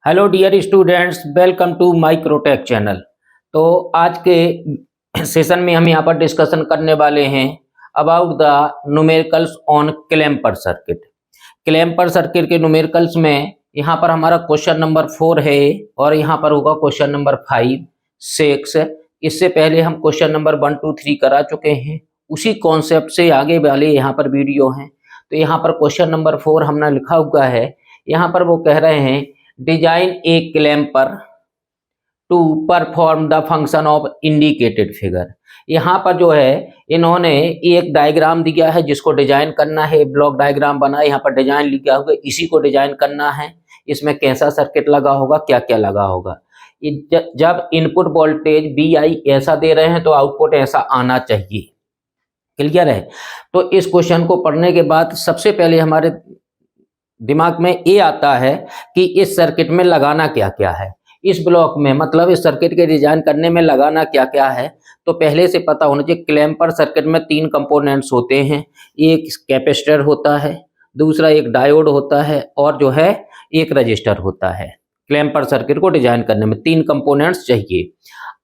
Hello dear students, welcome to Microtech channel. तो आज के सेशन में हम यहाँ पर डिस्कशन करने वाले हैं about the numericals on clamper circuit. Clamper circuit के न्यूमेरिकल्स में यहाँ पर हमारा क्वेश्चन नंबर 4 है और यहाँ पर होगा क्वेश्चन नंबर 5, 6। इससे पहले हम क्वेश्चन नंबर 1, 2, 3 करा चुके हैं। उसी कॉन्सेप्ट से आगे वाले यहाँ पर वीडियो हैं। तो यहाँ पर क्वेश्चन नंबर 4 हमने लिखा हुआ है। यहाँ पर वो कह रहे हैं design a clamper to perform the function of indicated figure. यहाँ पर जो है इन्होंने एक डायग्राम दिया है जिसको डिजाइन करना है। ब्लॉक डायग्राम बना है, यहाँ पर डिजाइन लिखा हुआ है, इसी को डिजाइन करना है। इसमें कैसा सर्किट लगा होगा, क्या क्या लगा होगा। जब इनपुट वोल्टेज Vi ऐसा दे रहे हैं तो आउटपुट ऐसा आना चाहिए। क्लियर है। तो इस क्वेश्चन को पढ़ने के बाद सबसे पहले हमारे दिमाग में ये आता है कि इस सर्किट में लगाना क्या क्या है, इस ब्लॉक में, मतलब इस सर्किट के डिजाइन करने में लगाना क्या क्या है। तो पहले से पता होना चाहिए क्लैम्पर सर्किट में 3 कंपोनेंट्स होते हैं। एक कैपेसिटर होता है, दूसरा एक डायोड होता है और जो है एक रजिस्टर होता है। क्लैम्पर सर्किट को डिजाइन करने में 3 कंपोनेंट्स चाहिए।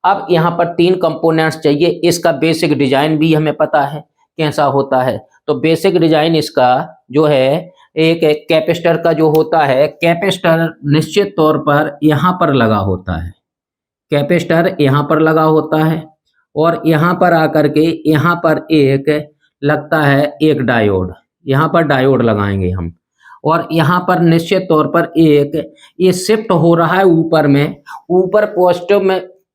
अब यहाँ पर 3 कंपोनेंट्स चाहिए। इसका बेसिक डिजाइन भी हमें पता है कैसा होता है। तो बेसिक डिजाइन इसका जो है, एक कैपेसिटर का जो होता है, कैपेसिटर निश्चित तौर पर यहाँ पर लगा होता है। कैपेसिटर यहाँ पर लगा होता है और यहाँ पर आकर के यहाँ पर एक लगता है एक डायोड। यहाँ पर डायोड लगाएंगे हम और यहाँ पर निश्चित तौर पर एक ये शिफ्ट हो रहा है ऊपर में, ऊपर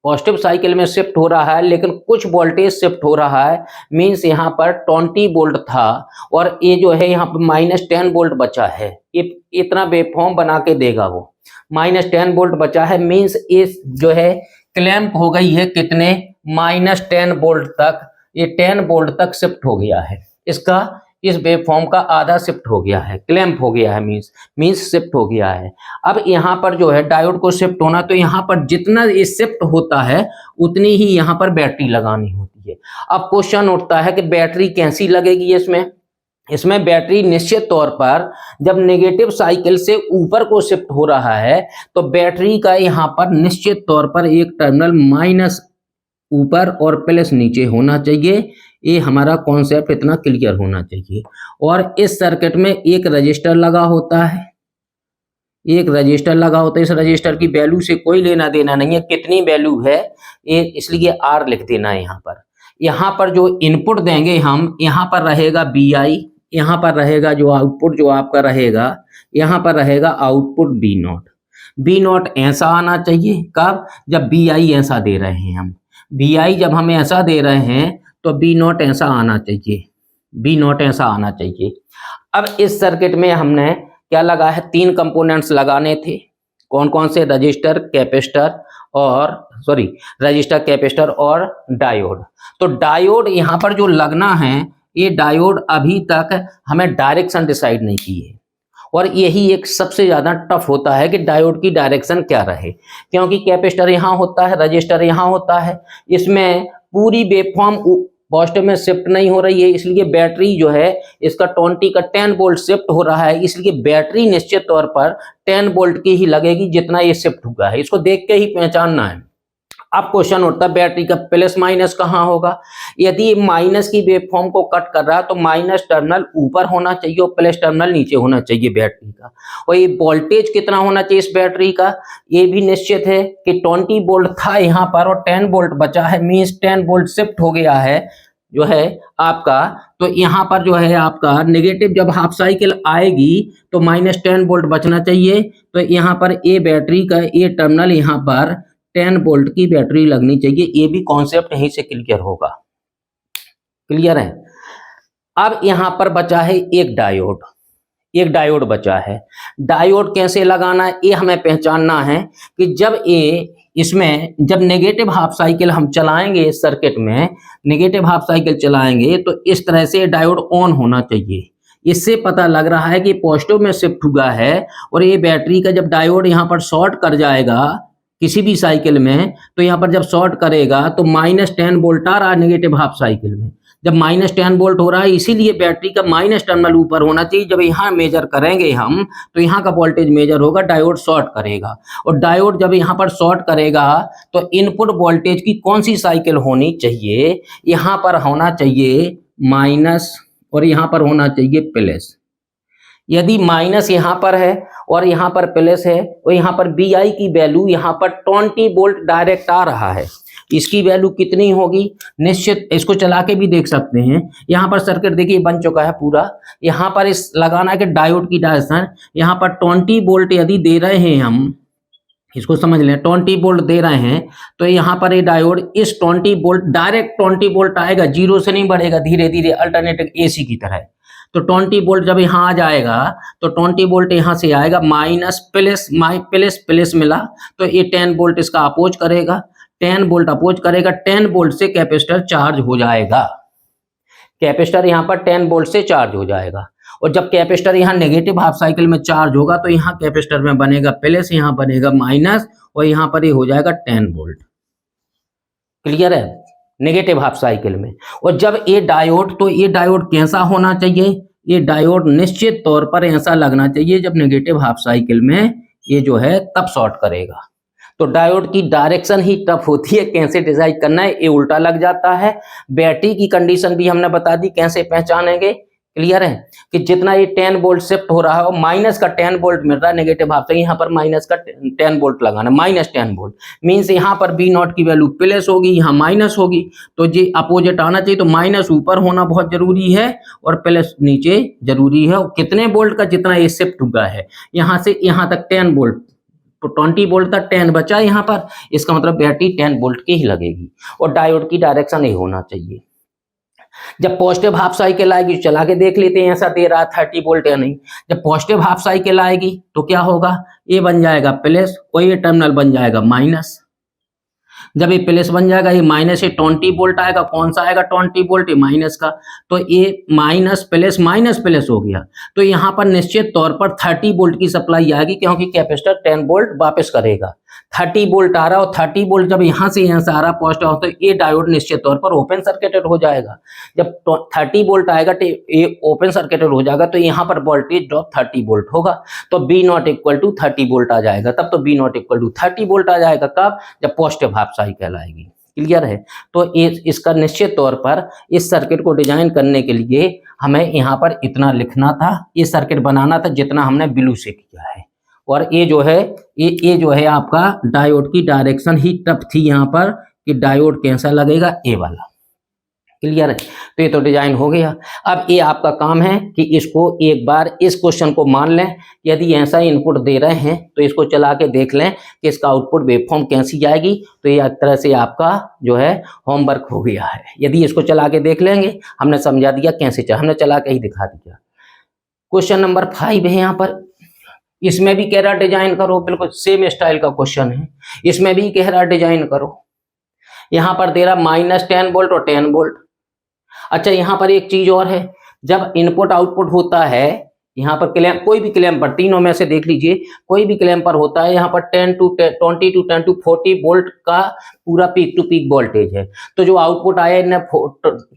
पॉजिटिव साइकिल में शिफ्ट हो रहा है, लेकिन कुछ वोल्टेज शिफ्ट हो रहा है। मींस यहाँ पर 20 वोल्ट था और ये जो है यहाँ पर -10 वोल्ट बचा है। ये इतना वेवफॉर्म बना के देगा वो। -10 वोल्ट बचा है, मींस इस जो है क्लैम्प हो गई है कितने, -10 वोल्ट तक। ये 10 वोल्ट तक शिफ्ट हो गया है। इसका इस वेवफॉर्म का आधा शिफ्ट हो गया है, क्लैम्प हो गया है, मींस शिफ्ट हो गया है। अब यहाँ पर जो है डायोड को शिफ्ट होना, तो यहाँ पर जितना ये शिफ्ट होता है उतनी ही यहाँ पर बैटरी लगानी होती है। अब क्वेश्चन उठता है कि बैटरी कैसी लगेगी इसमें बैटरी निश्चित तौर पर जब नेगेटिव साइकिल से ऊपर को शिफ्ट हो रहा है तो बैटरी का यहाँ पर निश्चित तौर पर एक टर्मिनल माइनस ऊपर और प्लस नीचे होना चाहिए। ये हमारा कॉन्सेप्ट इतना क्लियर होना चाहिए। और इस सर्किट में एक रजिस्टर लगा होता है, एक रजिस्टर लगा होता है। इस रजिस्टर की वैल्यू से कोई लेना देना नहीं है, कितनी वैल्यू है ये, इसलिए R लिख देना है यहाँ पर। यहाँ पर जो इनपुट देंगे हम, यहाँ पर रहेगा Vi, यहाँ पर रहेगा जो आउटपुट जो आपका रहेगा, यहाँ पर रहेगा आउटपुट B0 ऐसा आना चाहिए। कब? जब Vi ऐसा दे रहे हैं हम, Vi जब हमें ऐसा दे रहे हैं तो B0 ऐसा आना चाहिए, B0 ऐसा आना चाहिए। अब इस सर्किट में हमने क्या लगा है, 3 कंपोनेंट्स लगाने थे। कौन कौन से? रजिस्टर, कैपेसिटर और डायोड। तो डायोड यहाँ पर जो लगना है, ये डायोड अभी तक हमें डायरेक्शन डिसाइड नहीं की है और यही एक सबसे ज्यादा टफ होता है कि डायोड की डायरेक्शन क्या रहे, क्योंकि कैपेसिटर यहाँ होता है, रजिस्टर यहाँ होता है। इसमें पूरी वेवफॉर्म पॉजिटिव में शिफ्ट नहीं हो रही है, इसलिए बैटरी जो है इसका 20 का 10 वोल्ट शिफ्ट हो रहा है, इसलिए बैटरी निश्चित तौर पर 10 वोल्ट की ही लगेगी जितना ये शिफ्ट हुआ है। इसको देख के ही पहचानना है। अब क्वेश्चन उठता है बैटरी का प्लस माइनस कहाँ होगा। यदि माइनस की वेवफॉर्म को कट कर रहा है तो माइनस टर्मिनल ऊपर होना चाहिए और प्लस टर्मिनल नीचे होना चाहिए बैटरी का। और ये वोल्टेज कितना होना चाहिए इस बैटरी का, ये भी निश्चित है कि 20 वोल्ट था यहाँ पर और 10 वोल्ट बचा है, मीन्स 10 वोल्ट शिफ्ट हो गया है जो है आपका। तो यहाँ पर जो है आपका नेगेटिव जब हाफ साइकिल आएगी तो -10 वोल्ट बचना चाहिए। तो यहाँ पर ये बैटरी का ये टर्मिनल यहाँ पर 10 वोल्ट की बैटरी लगनी चाहिए। ये भी कॉन्सेप्ट यहीं से क्लियर होगा। क्लियर है। अब यहाँ पर बचा है एक डायोड बचा है। डायोड कैसे लगाना है ये हमें पहचानना है कि जब नेगेटिव हाफ साइकिल हम चलाएंगे इस सर्किट में, नेगेटिव हाफ साइकिल चलाएंगे तो इस तरह से डायोड ऑन होना चाहिए। इससे पता लग रहा है कि पॉजिटिव में शिफ्ट हुआ है और ये बैटरी का जब डायोड यहाँ पर शॉर्ट कर जाएगा किसी भी साइकिल में, तो यहाँ पर जब शॉर्ट करेगा तो -10 वोल्ट आ रहा है नेगेटिव हाफ साइकिल में। जब -10 वोल्ट हो रहा है इसीलिए बैटरी का माइनस टर्मिनल ऊपर होना चाहिए। जब यहाँ मेजर करेंगे हम तो यहाँ का वोल्टेज मेजर होगा, डायोड शॉर्ट करेगा, और डायोड जब यहाँ पर शॉर्ट करेगा तो इनपुट वोल्टेज की कौन सी साइकिल होनी चाहिए, यहाँ पर होना चाहिए माइनस और यहाँ पर होना चाहिए प्लस। यदि माइनस यहाँ पर है और यहाँ पर प्लस है और यहाँ पर बी आई की वैल्यू यहाँ पर 20 वोल्ट डायरेक्ट आ रहा है, इसकी वैल्यू कितनी होगी निश्चित, इसको चला के भी देख सकते हैं। यहाँ पर सर्किट देखिए बन चुका है पूरा, यहाँ पर इस लगाना है कि डायोड की डायरेक्शन, यहाँ पर 20 वोल्ट यदि दे रहे हैं हम, इसको समझ लें 20 वोल्ट दे रहे हैं तो यहाँ पर ये डायोड इस 20 वोल्ट डायरेक्ट 20 वोल्ट आएगा, जीरो से नहीं बढ़ेगा, धीरे धीरे अल्टरनेटिव एसी की तरह। तो 20 वोल्ट जब यहाँ आ जाएगा तो 20 वोल्ट यहाँ से आएगा, माइनस प्लस प्लस प्लस मिला तो ये 10 वोल्ट इसका अपोज करेगा, 10 वोल्ट अपोज करेगा, 10 वोल्ट से कैपेसिटर चार्ज हो जाएगा। कैपेसिटर यहाँ पर 10 वोल्ट से चार्ज हो जाएगा, और जब कैपेसिटर यहाँ नेगेटिव हाफ साइकिल में चार्ज होगा तो यहाँ कैपेसिटर में बनेगा प्लस, यहाँ बनेगा माइनस, और यहाँ पर ये हो जाएगा 10 वोल्ट। क्लियर है, नेगेटिव हाफ साइकिल में। और जब ये डायोड, तो ये डायोड कैसा होना चाहिए, ये डायोड निश्चित तौर पर ऐसा लगना चाहिए जब नेगेटिव हाफ साइकिल में ये जो है तब शॉर्ट करेगा। तो डायोड की डायरेक्शन ही टफ होती है, कैसे डिसाइड करना है, ये उल्टा लग जाता है। बैटरी की कंडीशन भी हमने बता दी, कैसे पहचानेंगे। क्लियर है कि जितना ये 10 वोल्ट शिफ्ट हो रहा है और माइनस का 10 वोल्ट मिल रहा है नेगेटिव हाफ, तो यहाँ पर माइनस का 10 वोल्ट लगाना, -10 वोल्ट मीन्स यहाँ पर बी नॉट की वैल्यू प्लस होगी, यहाँ माइनस होगी, तो ये अपोजिट आना चाहिए। तो माइनस ऊपर होना बहुत जरूरी है और प्लस नीचे जरूरी है। और कितने वोल्ट का, जितना ये शिफ्ट हुआ है यहाँ से यहाँ तक 10 वोल्ट, तो 20 वोल्ट तक 10 बचा यहाँ पर, इसका मतलब बैटरी 10 वोल्ट की ही लगेगी। और डायोड की डायरेक्शन ये होना चाहिए। जब पॉजिटिव हाफ साइकिल आएगी, चला के देख लेते हैं ऐसा दे रहा है 30 वोल्ट या नहीं। जब पॉजिटिव हाफ साइकिल आएगी तो क्या होगा, ये बन जाएगा प्लस और ये टर्मिनल बन जाएगा माइनस। जब ये प्लस बन जाएगा, ये माइनस से 20 वोल्ट आएगा, कौन सा आएगा 20 वोल्ट, ये माइनस का, तो ये माइनस प्लस हो गया। तो यहाँ पर निश्चित तौर पर 30 वोल्ट की सप्लाई आएगी, क्योंकि कैपेसिटर 10 वोल्ट वापस करेगा। 30 वोल्ट आ रहा है और 30 वोल्ट जब यहाँ से यहाँ से आ रहा पॉजिटिव, तो ये डायोड निश्चित तौर पर ओपन सर्किटेड हो जाएगा। जब 30 वोल्ट आएगा तो ये ओपन सर्किटेड हो जाएगा, तो यहाँ पर वोल्टेज ड्रॉप 30 वोल्ट होगा, तो B not equal to 30 volt आ जाएगा। तब तो B not equal to 30 volt आ जाएगा, कब, जब पॉजिटिव हाफ साइकिल आएगी। क्लियर है। तो इसका निश्चित तौर पर इस सर्किट को डिजाइन करने के लिए हमें यहाँ पर इतना लिखना था, ये सर्किट बनाना था जितना हमने ब्लू से किया है। और ये जो है आपका डायोड की डायरेक्शन ही टफ थी यहाँ पर कि डायोड कैसा लगेगा, ए वाला। क्लियर है। तो ये तो डिजाइन हो गया। अब ये आपका काम है कि इसको एक बार इस क्वेश्चन को मान लें, यदि ऐसा इनपुट दे रहे हैं तो इसको चला के देख लें कि इसका आउटपुट वेवफॉर्म कैसी जाएगी। तो ये एक तरह से आपका जो है होमवर्क हो गया है। यदि इसको चला के देख लेंगे, हमने समझा दिया कैसे हमने चला के ही दिखा दिया। क्वेश्चन नंबर 5 है यहाँ पर, इसमें भी कह रहा डिजाइन करो, बिल्कुल सेम स्टाइल का क्वेश्चन है, इसमें भी कह रहा डिजाइन करो। यहाँ पर दे रहा -10 वोल्ट और 10 वोल्ट। अच्छा, यहाँ पर एक चीज और है, जब इनपुट आउटपुट होता है यहाँ पर क्लैम, कोई भी क्लैम पर, तीनों में से देख लीजिए, कोई भी क्लैम पर होता है, यहाँ पर 10 to 10 to 40 वोल्ट का पूरा पीक टू पीक वोल्टेज है। तो जो आउटपुट आया इन्हें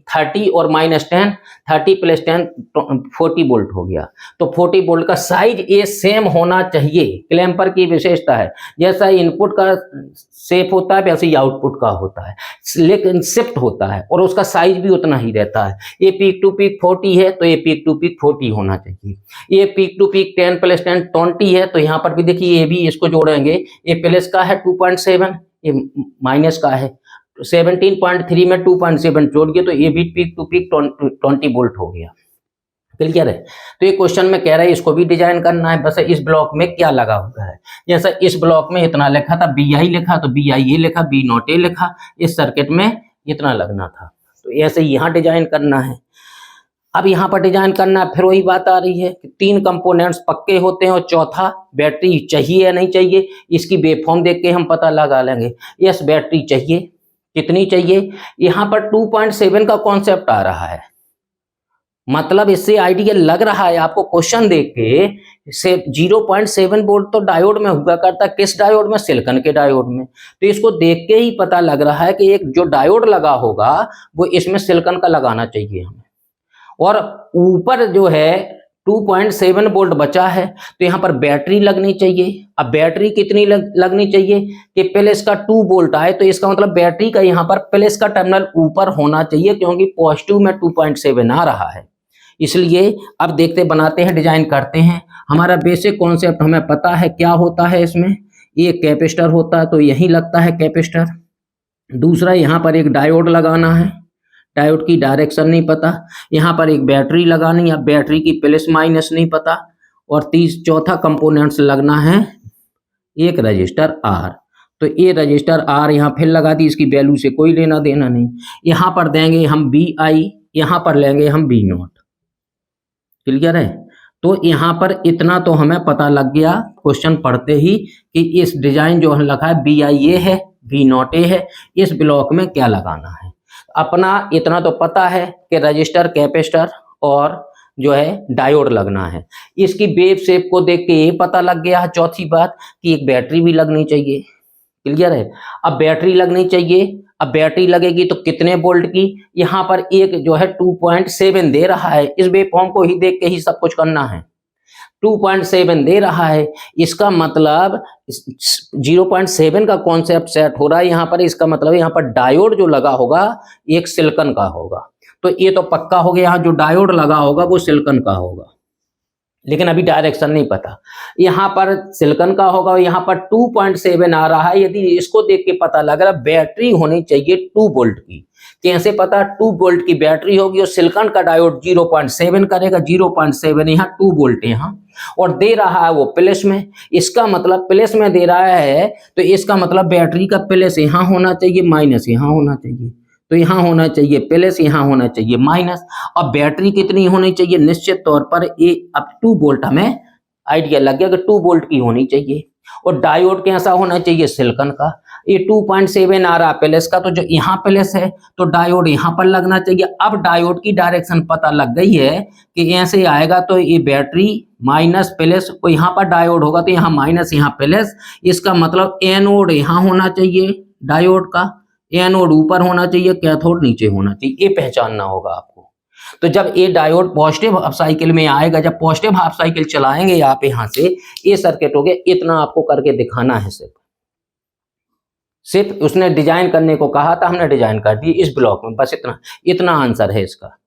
30 और -10, 30 + 10 40 वोल्ट हो गया। तो 40 वोल्ट का साइज ये सेम होना चाहिए, क्लैम्पर की विशेषता है। जैसा इनपुट का शेप होता है वैसे ही आउटपुट का होता है, लेकिन शिफ्ट होता है और उसका साइज भी उतना ही रहता है। ये पीक टू पीक 40 है तो ये पीक टू पीक 40 होना चाहिए। ये पीक टू पीक 10 + 10 20 है, तो यहाँ पर भी देखिए ये भी इसको जोड़ेंगे, ये प्लस का है 2.7, ये माइनस का है 17.3 में 2.7 जोड़िए तो ये भी पीक टू पीक 20 वोल्ट हो गया। क्लियर है। तो ये क्वेश्चन में कह रहा है इसको भी डिजाइन करना है। बस इस ब्लॉक में क्या लगा हुआ है, जैसा इस ब्लॉक में इतना लिखा था, BI लिखा तो BI ये लिखा, B नॉट ए लिखा, इस सर्किट में इतना लगना था। तो ऐसे यहाँ डिजाइन करना है। अब यहाँ पर डिजाइन करना है, फिर वही बात आ रही है कि 3 कंपोनेंट्स पक्के होते हैं और चौथा बैटरी चाहिए या नहीं चाहिए, इसकी वेवफॉर्म देख के हम पता लगा लेंगे। यस, बैटरी चाहिए। कितनी चाहिए, यहाँ पर 2.7 का कॉन्सेप्ट आ रहा है। मतलब इससे आइडिया लग रहा है आपको क्वेश्चन देख के से 0.7 वोल्ट तो डायोड में हुआ करता, किस डायोड में? सिलिकॉन के डायोड में। तो इसको देख के ही पता लग रहा है कि एक जो डायोड लगा होगा वो इसमें सिलिकॉन का लगाना चाहिए हमें। और ऊपर जो है 2.7 वोल्ट बचा है तो यहाँ पर बैटरी लगनी चाहिए। अब बैटरी कितनी लगनी चाहिए कि प्लस का 2 वोल्ट आए, तो इसका मतलब बैटरी का यहाँ पर प्लस का टर्मिनल ऊपर होना चाहिए, क्योंकि पॉजिटिव में 2.7 आ रहा है। इसलिए अब देखते बनाते हैं, डिजाइन करते हैं। हमारा बेसिक कॉन्सेप्ट हमें पता है क्या होता है इसमें। ये कैपेसिटर होता है तो यही लगता है कैपेसिटर। दूसरा यहाँ पर एक डायोड लगाना है, डायोड की डायरेक्शन नहीं पता। यहाँ पर एक बैटरी लगानी है, बैटरी की प्लस माइनस नहीं पता। और चौथा कंपोनेंट्स लगना है एक रजिस्टर आर। तो ये रजिस्टर आर यहाँ फिर लगा दी, इसकी वैल्यू से कोई लेना देना नहीं। यहाँ पर देंगे हम बी आई, यहाँ पर लेंगे हम बी नॉट। क्लियर है? तो यहाँ पर इतना तो हमें पता लग गया क्वेश्चन पढ़ते ही कि इस डिजाइन जो लिखा है बी आई ए है, बी नॉट ए है, इस ब्लॉक में क्या लगाना है। अपना इतना तो पता है कि रजिस्टर, कैपेसिटर और जो है डायोड लगना है। इसकी वेव शेप को देख के ये पता लग गया है चौथी बात कि एक बैटरी भी लगनी चाहिए। क्लियर है? अब बैटरी लगनी चाहिए। अब बैटरी लगेगी तो कितने वोल्ट की? यहाँ पर एक जो है 2.7 दे रहा है। इस वेव फॉर्म को ही देख के ही सब कुछ करना है। 2.7 दे रहा है, इसका मतलब 0.7 का कॉन्सेप्ट सेट हो रहा है यहाँ पर। इसका मतलब यहाँ पर डायोड जो लगा होगा एक सिलिकॉन का होगा। तो ये तो पक्का हो गया, यहाँ जो डायोड लगा होगा वो सिलिकॉन का होगा, लेकिन अभी डायरेक्शन नहीं पता। यहाँ पर सिलिकॉन का होगा, यहाँ पर 2.7 आ रहा है। यदि इसको देख के पता लग रहा बैटरी होनी चाहिए 2 वोल्ट की। कैसे पता? 2 वोल्ट की बैटरी होगी और सिलिकॉन का डायोड 0.7 करेगा। 0.7 यहाँ 2 वोल्ट यहाँ, और दे रहा है वो प्लस में। इसका मतलब प्लस में दे रहा है तो इसका मतलब बैटरी का प्लस यहाँ होना चाहिए, माइनस यहाँ होना चाहिए। तो यहाँ होना चाहिए प्लस, यहाँ होना चाहिए माइनस। अब बैटरी कितनी होनी चाहिए? निश्चित तौर पर ये अब 2 वोल्ट हमें आइडिया लग गया कि 2 वोल्ट की होनी चाहिए। और डायोड कैसा होना चाहिए? सिलिकॉन का। ये 2.7 आ रहा प्लस का, तो जो यहाँ प्लस है तो डायोड यहाँ पर लगना चाहिए। अब डायोड की डायरेक्शन पता लग गई है कि ऐसे आएगा, तो ये बैटरी माइनस प्लस, और यहाँ पर डायोड होगा तो यहाँ माइनस यहाँ प्लस। इसका मतलब एनोड यहाँ होना चाहिए डायोड का, एनोड ऊपर होना चाहिए, कैथोड नीचे होना चाहिए। ये पहचानना होगा आपको। तो जब ये डायोड पॉजिटिव हाफ साइकिल में आएगा, जब पॉजिटिव हाफ साइकिल चलाएंगे आप यहाँ से, ये सर्किट हो गया। इतना आपको करके दिखाना है। सिर्फ उसने डिजाइन करने को कहा था, हमने डिजाइन कर दी इस ब्लॉक में, बस इतना आंसर है इसका।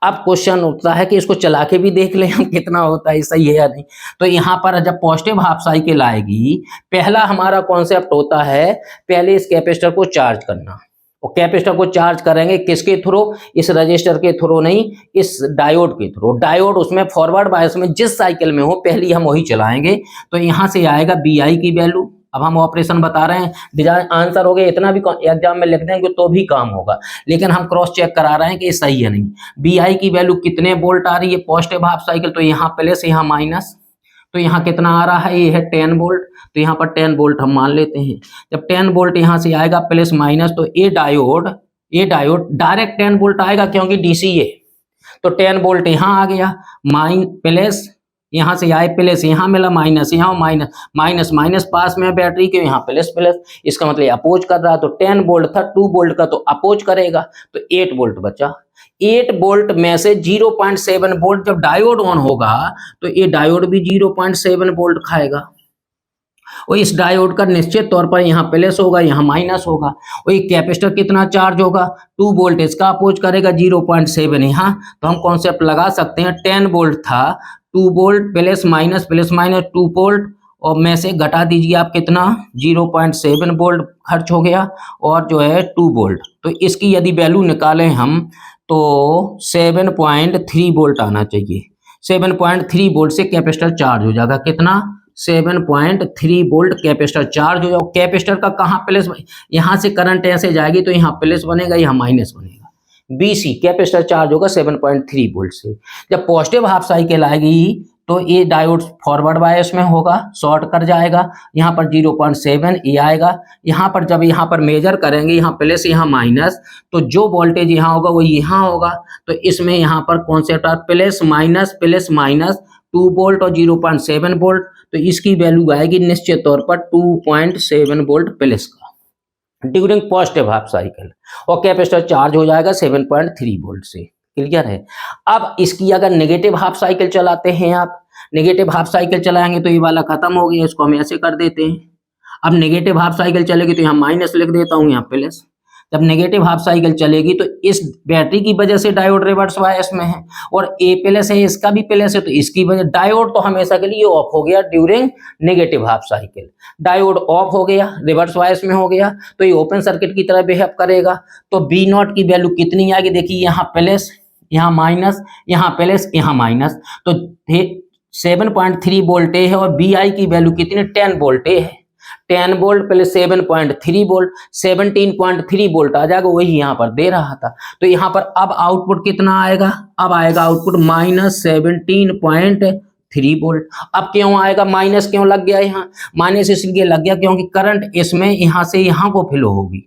अब क्वेश्चन उठता है कि इसको चला के भी देख लें हम कितना होता है, सही है या नहीं। तो यहाँ पर जब पॉजिटिव हाफ साइकिल आएगी, पहला हमारा कॉन्सेप्ट होता है पहले इस कैपेसिटर को चार्ज करना। और कैपेसिटर को चार्ज करेंगे किसके थ्रू? इस रजिस्टर के थ्रू नहीं, इस डायोड के थ्रू। डायोड उसमें फॉरवर्ड बायस में जिस साइकिल में हो पहली हम वही चलाएंगे। तो यहाँ से आएगा बी आई की वैल्यू। अब हम ऑपरेशन बता रहे हैं, डिजाइन आंसर हो गया। इतना भी एग्जाम में लिख देंगे तो भी काम होगा, लेकिन हम क्रॉस चेक करा रहे हैं कि ये सही है नहीं। बी आई की वैल्यू कितने वोल्ट आ रही है? पॉजिटिव हाफ साइकिल, तो यहाँ प्लस यहाँ माइनस। तो यहाँ कितना आ रहा है? ये है 10 वोल्ट। तो यहाँ पर 10 वोल्ट हम मान लेते हैं। जब 10 वोल्ट यहाँ से आएगा प्लस माइनस, तो ये डायोड डायरेक्ट 10 वोल्ट आएगा, क्योंकि डीसी है। तो 10 वोल्ट यहाँ आ गया, प्लस यहाँ से आए प्लस, यहाँ मिला माइनस, यहाँ माइनस, माइनस माइनस पास में बैटरी के, यहाँ प्लस प्लस। इसका मतलब अपोज कर रहा है। तो 10 वोल्ट था, 2 वोल्ट का तो अपोज करेगा, तो 8 वोल्ट बचा। 8 वोल्ट में से 0.7 वोल्ट जब डायोड ऑन होगा तो ये डायोड भी 0.7 वोल्ट खाएगा। और इस डायोड का निश्चित तौर पर यहाँ प्लस होगा, यहाँ माइनस होगा। और ये कैपेसिटर कितना चार्ज होगा? 2 वोल्ट, इसका अपोज करेगा 0.7 यहाँ। तो हम कॉन्सेप्ट लगा सकते हैं 10 वोल्ट था, 2 वोल्ट प्लस माइनस 2 वोल्ट, और में से घटा दीजिए आप कितना? 0.7 वोल्ट खर्च हो गया, और जो है 2 वोल्ट। तो इसकी यदि वैल्यू निकालें हम तो 7.3 वोल्ट आना चाहिए। 7.3 वोल्ट से कैपेसिटर चार्ज हो जाएगा। कितना? 7.3 वोल्ट कैपेसिटर चार्ज हो जाओ। कैपेसिटर का कहाँ प्लस? यहाँ से करंट ऐसे जाएगी तो यहाँ प्लस बनेगा, यहाँ माइनस बनेगा। BC कैपेसिटर चार्ज होगा 7.3 वोल्ट से। जब पॉजिटिव हाफ साइकिल आएगी तो ये डायोड फॉरवर्ड बायस में होगा, शॉर्ट कर जाएगा। यहाँ पर 0.7 ये आएगा। यहाँ पर जब यहाँ पर मेजर करेंगे, यहाँ प्लस यहाँ माइनस, तो जो वोल्टेज यहाँ होगा वो यहाँ होगा। तो इसमें यहाँ पर कॉन्सेप्ट प्लस माइनस 2 वोल्ट और 0.7 वोल्ट, तो इसकी वैल्यू आएगी निश्चित तौर पर 2.7 वोल्ट प्लस का ड्यूरिंग पॉजिटिव हाफ साइकिल, और कैपेसिटर चार्ज हो जाएगा 7.3 वोल्ट से। क्लियर है। अब इसकी अगर नेगेटिव हाफ साइकिल चलाते हैं, आप नेगेटिव हाफ साइकिल चलाएंगे तो ये वाला खत्म हो गया, इसको हम ऐसे कर देते हैं। अब नेगेटिव हाफ साइकिल चलेगी तो यहाँ माइनस लिख देता हूँ, यहाँ प्लस। जब नेगेटिव हाफ साइकिल चलेगी तो इस बैटरी की वजह से डायोड रिवर्स बायस में है, और ए प्लस है, इसका भी प्लस है, तो इसकी वजह डायोड तो हमेशा के लिए ऑफ हो गया during negative half cycle. Diode off हो गया, रिवर्स बायस में हो गया, तो ये ओपन सर्किट की तरह बिहेव करेगा। तो बी नॉट की वैल्यू कितनी आएगी, देखिए यहाँ प्लस, यहाँ माइनस, यहाँ प्लस, यहाँ माइनस, तो 7.3 वोल्ट है, और बी आई की वैल्यू कितनी 10 वोल्ट है। 10 वोल्ट प्लस 7.3 वोल्ट 17.3 वोल्ट आ जाएगा, वही यहाँ पर दे रहा था। तो यहाँ पर अब आउटपुट कितना आएगा, अब आएगा आउटपुट -17.3 वोल्ट। अब क्यों आएगा, माइनस क्यों लग गया, यहाँ माइनस इसलिए लग गया क्योंकि करंट इसमें यहाँ से यहाँ को फ्लो होगी,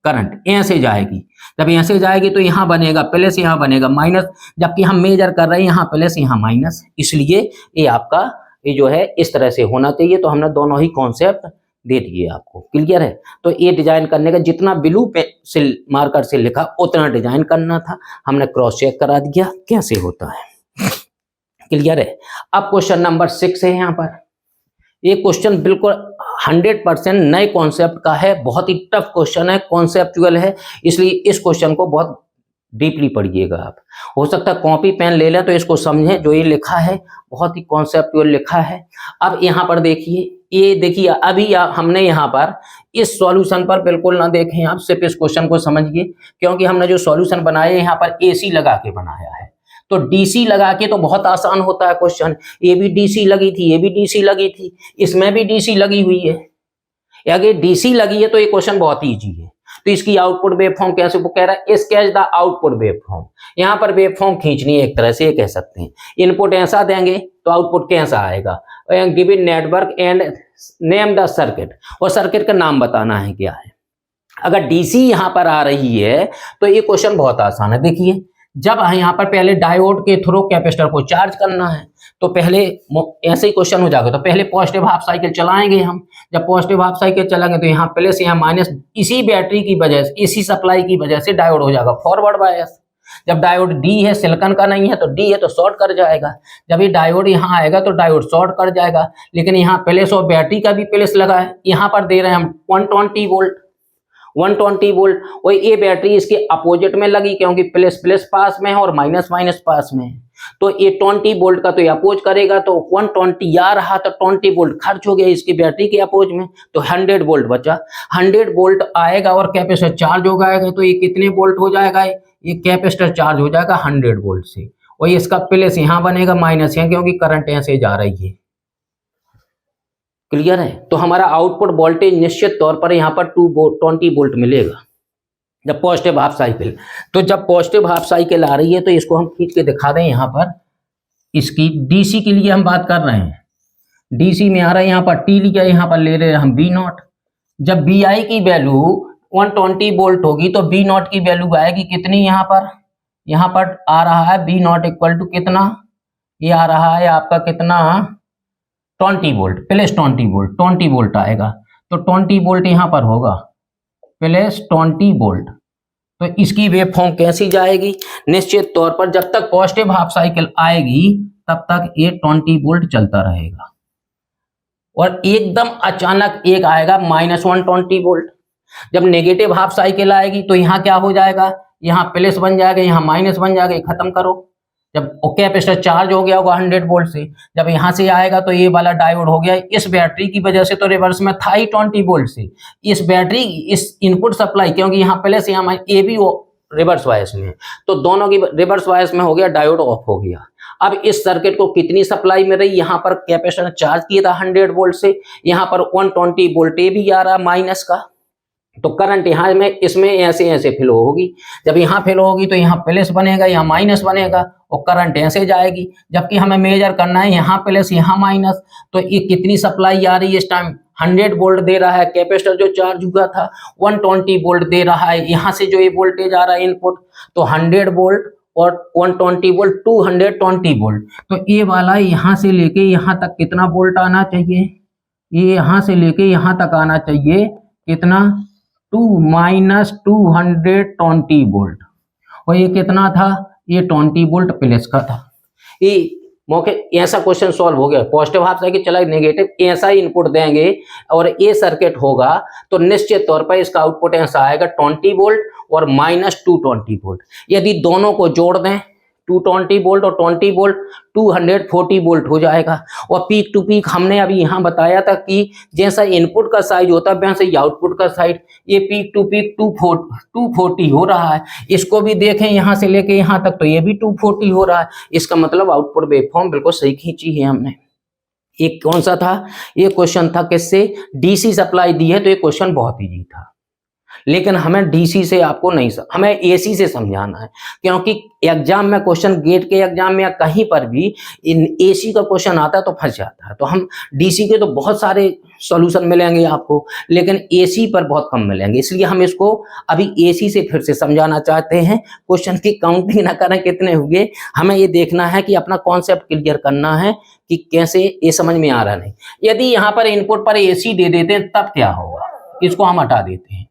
करंट यहाँ से जाएगी। जब यहाँ से जाएगी तो यहाँ बनेगा प्लस, यहाँ बनेगा माइनस, जबकि हम मेजर कर रहे हैं यहाँ प्लस यहाँ माइनस, इसलिए ये आपका ये जो है इस तरह से होना चाहिए। तो हमने दोनों ही कॉन्सेप्ट दे दिए आपको। क्लियर है। तो ये डिजाइन करने का जितना ब्लू पेंसिल मार्कर से लिखा उतना डिजाइन करना था, हमने क्रॉस चेक करा दिया कैसे होता है। क्लियर है। अब क्वेश्चन नंबर 6 है। यहाँ पर ये क्वेश्चन बिल्कुल 100% नए कॉन्सेप्ट का है, बहुत ही टफ क्वेश्चन है, कॉन्सेप्चुअल है, इसलिए इस क्वेश्चन को बहुत डीपली पढ़िएगा आप। हो सकता है कॉपी पेन ले लें तो इसको समझें, जो ये लिखा है बहुत ही कॉन्सेप्चुअल लिखा है। अब यहाँ पर देखिए, ये देखिए अभी हमने यहाँ पर इस सॉल्यूशन पर बिल्कुल ना देखें आप, सिर्फ इस क्वेश्चन को समझिए, क्योंकि हमने जो सॉल्यूशन बनाया है यहाँ पर एसी लगा के बनाया है। तो डीसी लगा के तो बहुत आसान होता है क्वेश्चन, ये भी डीसी लगी थी, ये भी डीसी लगी थी, इसमें भी डीसी लगी हुई है। अगर डीसी लगी है तो ये क्वेश्चन बहुत ईजी है। तो इसकी आउटपुट वेवफॉर्म कैसे, वो कह रहा है स्केच द आउटपुट वेवफॉर्म। यहाँ पर वेवफॉर्म खींचनी है, एक तरह से ये कह सकते हैं। इनपुट ऐसा देंगे तो आउटपुट कैसा आएगा, given network and name the circuit, और सर्किट का नाम बताना है क्या है। अगर डीसी यहाँ पर आ रही है तो ये क्वेश्चन बहुत आसान है। देखिए जब यहाँ पर पहले डायोड के थ्रू कैपेसिटर को चार्ज करना है तो पहले ऐसे ही क्वेश्चन हो जाएगा। तो पहले पॉजिटिव हाफ साइकिल चलाएंगे हम, जब पॉजिटिव हाफ साइकिल चलाएंगे तो यहाँ प्लस यहाँ माइनस, इसी बैटरी की वजह से, इसी सप्लाई की वजह से डायोड हो जाएगा फॉरवर्ड बायस। जब डायोड डी है, सिलिकॉन का नहीं है, तो डी है तो शॉर्ट कर जाएगा। जब ये डायोड यहाँ आएगा तो डायोड शॉर्ट कर जाएगा, लेकिन यहाँ प्लस और बैटरी का भी प्लस लगा है, यहाँ पर दे रहे हैं हम 120 वोल्ट 120 वोल्ट, और ये बैटरी इसके अपोजिट में लगी क्योंकि प्लस प्लस पास में है और माइनस माइनस पास में है। तो ये 20 वोल्ट का तो ये अपोज करेगा, तो 120 आ रहा तो 20 वोल्ट खर्च हो गया इसकी बैटरी के अपोज में, तो 100 वोल्ट बचा। 100 वोल्ट आएगा और कैपेसिटर चार्ज हो जाएगा, तो ये कितने वोल्ट हो जाएगा, ये कैपेसिटर चार्ज हो जाएगा 100 वोल्ट से, और इसका प्लस यहाँ बनेगा माइनस यहाँ, क्योंकि करंट यहाँ से जा रही है। क्लियर है। तो हमारा आउटपुट वोल्टेज निश्चित तौर पर यहाँ पर 220 वोल्ट मिलेगा जब पॉजिटिव हाफ साइकिल। तो जब पॉजिटिव हाफ साइकिल आ रही है तो इसको हम खींच के दिखा दें। यहाँ पर इसकी डीसी के लिए हम बात कर रहे हैं, डीसी में आ रहा है, यहाँ पर टी लिया, यहाँ पर ले रहे हैं हम बी नॉट। जब बी आई की वैल्यू 120 वोल्ट होगी तो बी नॉट की वैल्यू आएगी कितनी, यहाँ पर आ रहा है बी नॉट इक्वल टू कितना, ये आ रहा है आपका कितना 20 वोल्ट प्लस 20 वोल्ट आएगा। तो 20 वोल्ट यहाँ पर होगा प्लस 20 वोल्ट। तो इसकी वेवफॉर्म कैसी जाएगी, निश्चित तौर पर जब तक पॉजिटिव हाफ साइकिल आएगी तब तक ये 20 वोल्ट चलता रहेगा, और एकदम अचानक एक आएगा -120 वोल्ट। जब नेगेटिव हाफ साइकिल आएगी तो यहाँ क्या हो जाएगा, यहाँ प्लस बन जाएगा, यहाँ माइनस बन जाएगा, खत्म करो। जब कैपेसिटर चार्ज हो गया होगा 100 वोल्ट से, जब यहाँ से आएगा तो ये वाला डायोड हो गया, इस बैटरी की वजह से तो रिवर्स में था ही 20 वोल्ट से, इस बैटरी इस इनपुट सप्लाई, क्योंकि यहाँ प्लस यहाँ ये भी रिवर्स वायस में है, तो दोनों की रिवर्स वायस में हो गया, डायोड ऑफ हो गया। अब इस सर्किट को कितनी सप्लाई में रही, यहाँ पर कैपेसिटर चार्ज किया था 100 वोल्ट से, यहाँ पर 120 वोल्ट भी आ रहा माइनस का, तो करंट यहाँ में इसमें ऐसे ऐसे फ्लो होगी, जब यहाँ फ्लो होगी तो यहाँ प्लस बनेगा, यहाँ माइनस बनेगा और करंट ऐसे जाएगी। जबकि हमें मेजर करना है यहाँ प्लस यहाँ माइनस, तो ये कितनी सप्लाई आ रही है इस टाइम 100 वोल्ट दे रहा है। कैपेसिटर जो चार्ज हुआ था 120 वोल्ट दे रहा है। यहाँ से जो ये वोल्टेज आ रहा है इनपुट तो 100 वोल्ट और 120 वोल्ट 220 वोल्ट। तो ये वाला यहाँ से लेके यहाँ तक कितना वोल्ट आना चाहिए, ये यहाँ से लेके यहाँ तक आना चाहिए कितना 220 वोल्ट। और ये कितना था, ये 20 वोल्ट प्लस का था। ये मौके ऐसा क्वेश्चन सॉल्व हो गया। पॉजिटिव हाफ साइकिल चला नेगेटिव ऐसा ही इनपुट देंगे और ये सर्किट होगा तो निश्चित तौर पर इसका आउटपुट ऐसा आएगा 20 वोल्ट और -220 वोल्ट। यदि दोनों को जोड़ दें 220 वोल्ट और 20 वोल्ट 240 वोल्ट हो जाएगा। और पीक टू पीक हमने अभी यहाँ बताया था कि जैसा इनपुट का साइज होता है वैसे ही आउटपुट का साइज, ये पीक टू पीक 240 हो रहा है। इसको भी देखें यहाँ से लेके यहाँ तक तो ये भी 240 हो रहा है। इसका मतलब आउटपुट वेवफॉर्म बिल्कुल सही खींची है हमने। एक कौन सा था, ये क्वेश्चन था किससे, डीसी सप्लाई दी है तो ये क्वेश्चन बहुत ईजी था। लेकिन हमें डीसी से आपको नहीं हमें एसी से समझाना है, क्योंकि एग्जाम में क्वेश्चन गेट के एग्जाम में या कहीं पर भी इन एसी का क्वेश्चन आता है तो फंस जाता है। तो हम डीसी के तो बहुत सारे सॉल्यूशन मिलेंगे आपको, लेकिन एसी पर बहुत कम मिलेंगे। इसलिए हम इसको अभी एसी से फिर से समझाना चाहते हैं। क्वेश्चन की काउंटिंग ना करें कितने हुए, हमें ये देखना है कि अपना कॉन्सेप्ट क्लियर करना है कि कैसे ये समझ में आ रहा नहीं। यदि यहाँ पर इनपुट पर एसी दे देते हैं तब क्या होगा, इसको हम हटा देते हैं,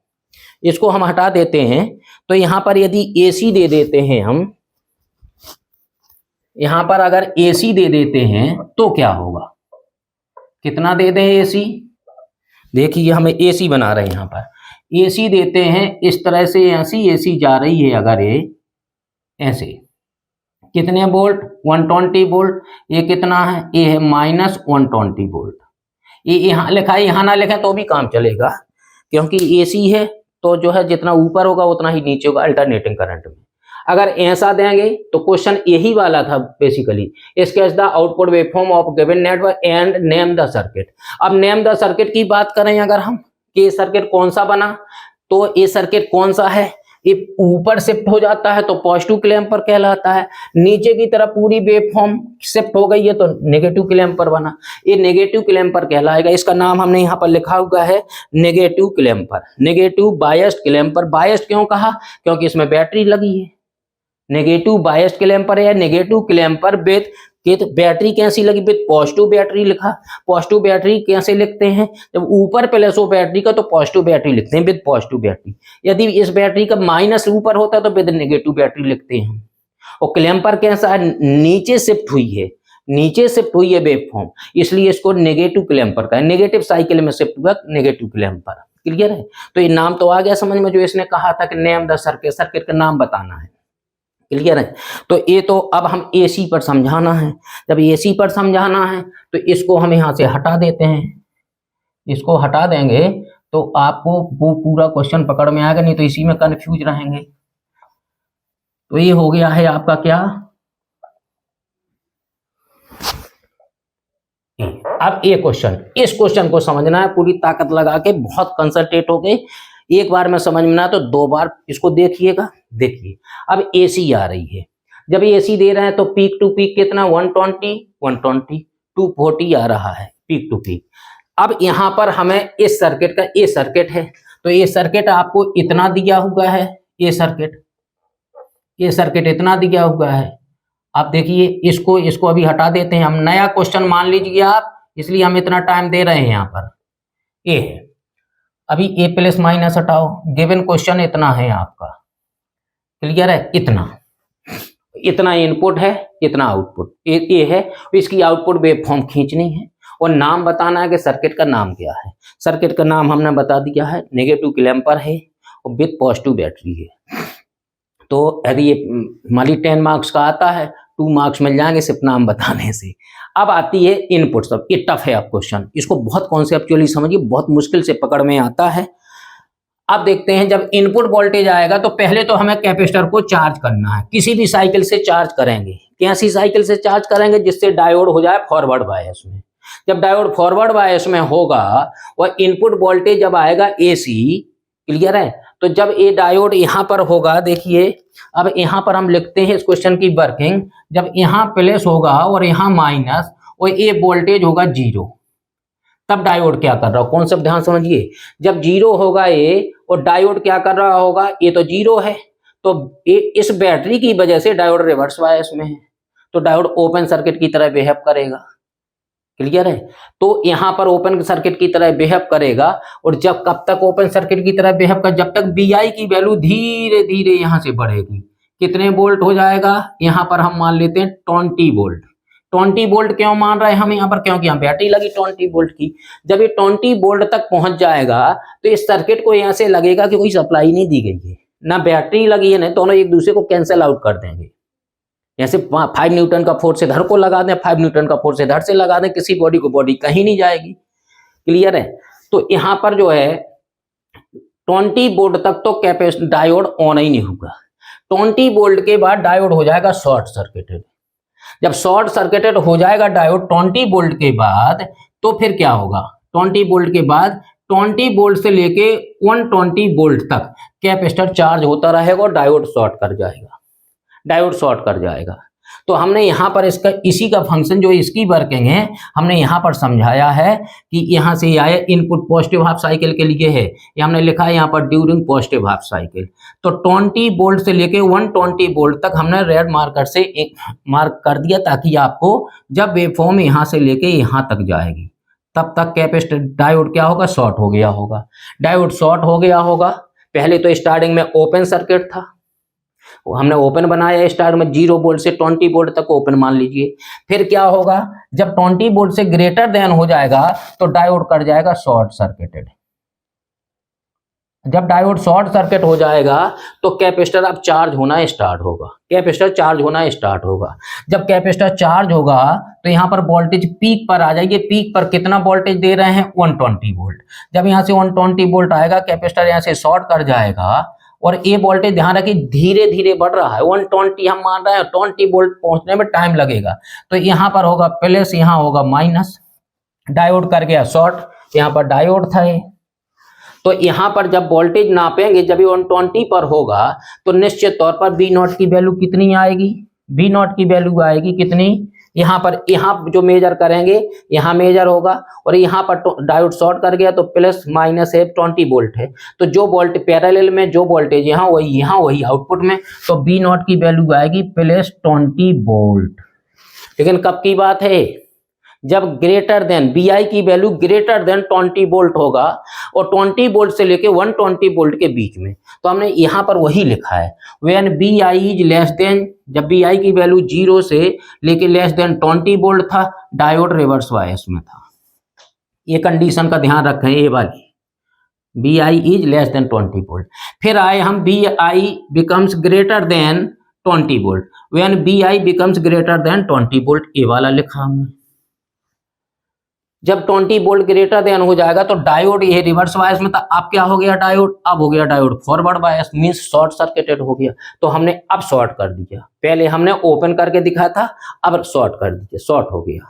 इसको हम हटा देते हैं। तो यहां पर यदि एसी दे देते हैं हम, यहां पर अगर एसी दे देते हैं तो क्या होगा, कितना दे दें एसी, देखिए हमें एसी बना रहे हैं, यहां पर एसी देते हैं इस तरह से, ऐसी एसी जा रही है अगर ये ऐसे, कितने वोल्ट 120 वोल्ट, ये कितना है, ये है -120 वोल्ट। ये यहां लिखा है, यहां ना लिखें तो भी काम चलेगा, क्योंकि एसी है तो जो है जितना ऊपर होगा उतना ही नीचे होगा अल्टरनेटिंग करंट में। अगर ऐसा देंगे तो क्वेश्चन यही वाला था basically, sketch the output waveform of given network and name the circuit. अब नेम द सर्किट की बात करें अगर हम कि ये सर्किट कौन सा बना, तो ये सर्किट कौन सा है, ये ऊपर शिफ्ट हो जाता है तो पॉजिटिव क्लैम्पर कहलाता है, नीचे की तरफ पूरी वेवफॉर्म शिफ्ट हो गई है तो नेगेटिव क्लैम्पर बना, ये नेगेटिव क्लैम्पर कहलाएगा। इसका नाम हमने यहाँ पर लिखा हुआ है negative clamper, negative biased clamper. Biased क्यों कहा, क्योंकि इसमें बैटरी लगी है। नेगेटिव बायस्ड क्लैम्पर है, नेगेटिव क्लैम्पर विद बैटरी कैसी लगी, विद पॉजिटिव बैटरी लिखा। पॉजिटिव बैटरी कैसे लिखते हैं, जब ऊपर प्लस हो बैटरी का तो पॉजिटिव बैटरी लिखते हैं विद पॉजिटिव बैटरी। यदि इस बैटरी का माइनस ऊपर होता है तो विद नेगेटिव बैटरी लिखते हैं। और क्लैम्पर कैसा है, नीचे शिफ्ट हुई है, नीचे शिफ्ट हुई है वेवफॉर्म, इसलिए इसको नेगेटिव क्लैम्पर का है, नेगेटिव साइकिल में शिफ्ट हुआ नेगेटिव क्लैम्पर। क्लियर है, तो ये नाम तो आ गया समझ में, जो इसने कहा था कि नेम द सर्किट, सर्किट का नाम बताना है। क्लियर है, तो ये तो अब हम एसी पर समझाना है। जब एसी पर समझाना है तो इसको हम यहां से हटा देते हैं, इसको हटा देंगे तो आपको वो पूरा क्वेश्चन पकड़ में आएगा, नहीं तो इसी में कंफ्यूज रहेंगे। तो ये हो गया है आपका क्या, अब ये क्वेश्चन, इस क्वेश्चन को समझना है पूरी ताकत लगा के, बहुत कंसंट्रेट हो गए। एक बार में समझ में ना तो दो बार इसको देखिएगा। देखिए अब एसी आ रही है, जब एसी दे रहे हैं तो पीक टू पीक कितना 120 240 आ रहा है पीक टू पीक। अब यहां पर हमें इस सर्किट का, ये सर्किट है तो ये सर्किट आपको इतना दिया हुआ है, ये सर्किट इतना दिया हुआ है। आप देखिए इसको अभी हटा देते हैं हम, नया क्वेश्चन मान लीजिए आप, इसलिए हम इतना टाइम दे रहे हैं। यहाँ पर ये है, अभी ए प्लस माइनस हटाओ, गिवन क्वेश्चन इतना है आपका। क्लियर है, इतना इनपुट है, इतना आउटपुट, ये है। इसकी आउटपुट वेवफॉर्म खींचनी है और नाम बताना है कि सर्किट का नाम क्या है। सर्किट का नाम हमने बता दिया है, नेगेटिव क्लैम्पर है और विद पॉजिटिव बैटरी है। तो यदि ये हमारी 10 मार्क्स का आता है, 2 मार्क्स मिल जाएंगे सिर्फ नाम बताने से। अब आती है इनपुट सब, ये टफ है अब क्वेश्चन, इसको बहुत कॉन्सेप्चुअली समझिए, बहुत मुश्किल से पकड़ में आता है। अब देखते हैं, जब इनपुट वोल्टेज आएगा तो पहले तो हमें कैपेसिटर को चार्ज करना है, किसी भी साइकिल से चार्ज करेंगे। कैसी साइकिल से चार्ज करेंगे, जिससे डायोड हो जाए फॉरवर्ड बायस में। जब डायोड फॉरवर्ड बायस में होगा और इनपुट वोल्टेज जब आएगा एसी, क्लियर है। तो जब ये डायोड यहाँ पर होगा, देखिए अब यहाँ पर हम लिखते हैं इस क्वेश्चन की वर्किंग, जब यहाँ प्लस होगा और यहाँ माइनस और ये वोल्टेज होगा जीरो, तब डायोड क्या कर रहा हो, कॉन्सेप्ट ध्यान समझिए। जब जीरो होगा ये और डायोड क्या कर रहा होगा, ये तो जीरो है, तो इस बैटरी की वजह से डायोड रिवर्स बायस में है, तो डायोड ओपन सर्किट की तरह बिहेव करेगा। क्लियर है। तो यहां पर ओपन सर्किट की तरह बिहेव करेगा, और जब कब तक ओपन सर्किट की तरह बिहेव कर, जब तक बीआई की वैल्यू धीरे धीरे यहां से बढ़ेगी। कितने वोल्ट हो जाएगा, यहां पर हम मान लेते हैं 20 वोल्ट। 20 वोल्ट क्यों मान रहे हैं हम यहाँ पर, क्योंकि यहाँ बैटरी लगी 20 वोल्ट की। जब ये 20 वोल्ट तक पहुंच जाएगा तो इस सर्किट को यहाँ से लगेगा कि कोई सप्लाई नहीं दी गई है, ना बैटरी लगी है, ना दोनों एक दूसरे को कैंसिल आउट कर देंगे। जैसे 5 न्यूटन का फोर्स इधर को लगा दें, 5 न्यूटन का फोर्स इधर से लगा दें, किसी बॉडी को बॉडी कहीं नहीं जाएगी। क्लियर है। तो यहाँ पर जो है 20 वोल्ट तक तो कैपेसिटर डायोड ऑन ही नहीं होगा। 20 वोल्ट के बाद डायोड हो जाएगा शॉर्ट सर्किटेड। जब शॉर्ट सर्किटेड हो जाएगा डायोड 20 वोल्ट के बाद, तो फिर क्या होगा, 20 वोल्ट के बाद 20 वोल्ट से लेके 120 वोल्ट तक कैपेसिटर चार्ज होता रहेगा और डायोड शॉर्ट कर जाएगा, डायोड शॉर्ट कर जाएगा। तो हमने यहाँ पर इसका इसी का फंक्शन जो इसकी वर्किंग है हमने यहाँ पर समझाया है कि यहाँ से आए इनपुट पॉजिटिव हाफ साइकिल के लिए है, ये हमने लिखा है यहाँ पर ड्यूरिंग पॉजिटिव हाफ साइकिल। तो 20 वोल्ट से लेके 120 वोल्ट तक हमने रेड मार्कर से एक मार्क कर दिया, ताकि आपको जब वेवफॉर्म यहाँ से लेके यहाँ तक जाएगी तब तक कैपेसिटर डायोड क्या होगा, शॉर्ट हो गया होगा। डायोड शॉर्ट हो गया होगा, पहले तो स्टार्टिंग में ओपन सर्किट था, हमने ओपन बनाया स्टार्ट में 0 वोल्ट से 20 वोल्ट तक ओपन मान लीजिए। फिर क्या होगा, जब 20 वोल्ट से ग्रेटर देन हो जाएगा तो डायोड कर जाएगा शॉर्ट सर्किटेड। जब डायोड शॉर्ट सर्किट हो जाएगा तो कैपेसिटर अब चार्ज होना स्टार्ट होगा, कैपेसिटर चार्ज होना स्टार्ट होगा। जब कैपेसिटर चार्ज होगा तो यहाँ पर वोल्टेज पीक पर आ जाएगी। पीक पर कितना वोल्टेज दे रहे हैं, 120 वोल्ट। जब यहाँ से 120 वोल्ट आएगा, कैपेसिटर यहाँ से शॉर्ट कर जाएगा, और ये वोल्टेज ध्यान रखिए धीरे धीरे बढ़ रहा है। 120 हम मान रहे हैं, 20 वोल्ट पहुंचने में टाइम लगेगा। तो यहाँ पर होगा प्लस, यहाँ होगा माइनस, डायोड कर गया शॉर्ट, यहाँ पर डायोड था ये। तो यहाँ पर जब वोल्टेज नापेंगे, जब ये 120 पर होगा तो निश्चित तौर पर बी नॉट की वैल्यू कितनी आएगी, बी नॉट की वैल्यू आएगी कितनी, यहाँ पर, यहाँ जो मेजर करेंगे यहाँ मेजर होगा, और यहाँ पर डायोड शॉर्ट कर गया तो प्लस माइनस है 20 वोल्ट है। तो जो वोल्ट पैरेलल में जो वोल्टेज यहाँ वही आउटपुट में, तो बी नॉट की वैल्यू आएगी प्लस 20 वोल्ट। लेकिन कब की बात है, जब ग्रेटर देन बी आई की वैल्यू ग्रेटर देन 20 वोल्ट होगा, और 20 वोल्ट से लेके 120 वोल्ट के बीच में। तो हमने यहाँ पर वही लिखा है, when B I is less than, जब बी आई की वैल्यू 0 से लेके लेस देन 20 वोल्ट था, डायोड रिवर्स बायस में था। ये कंडीशन का ध्यान रखें, ये वाली B I is less than 20 volt. फिर आए हम B I becomes greater than 20 volt, when B I becomes greater than 20 volt, ये वाला लिखा हमने। जब 20 वोल्ट ग्रेटर देन हो जाएगा तो डायोड ये रिवर्स बायस में था, अब क्या हो गया डायोड, अब हो गया diode forward bias, means short circuited हो गया। तो हमने अब शॉर्ट कर दिया, पहले हमने ओपन करके दिखाया था, अब शॉर्ट कर दिया, शॉर्ट हो गया।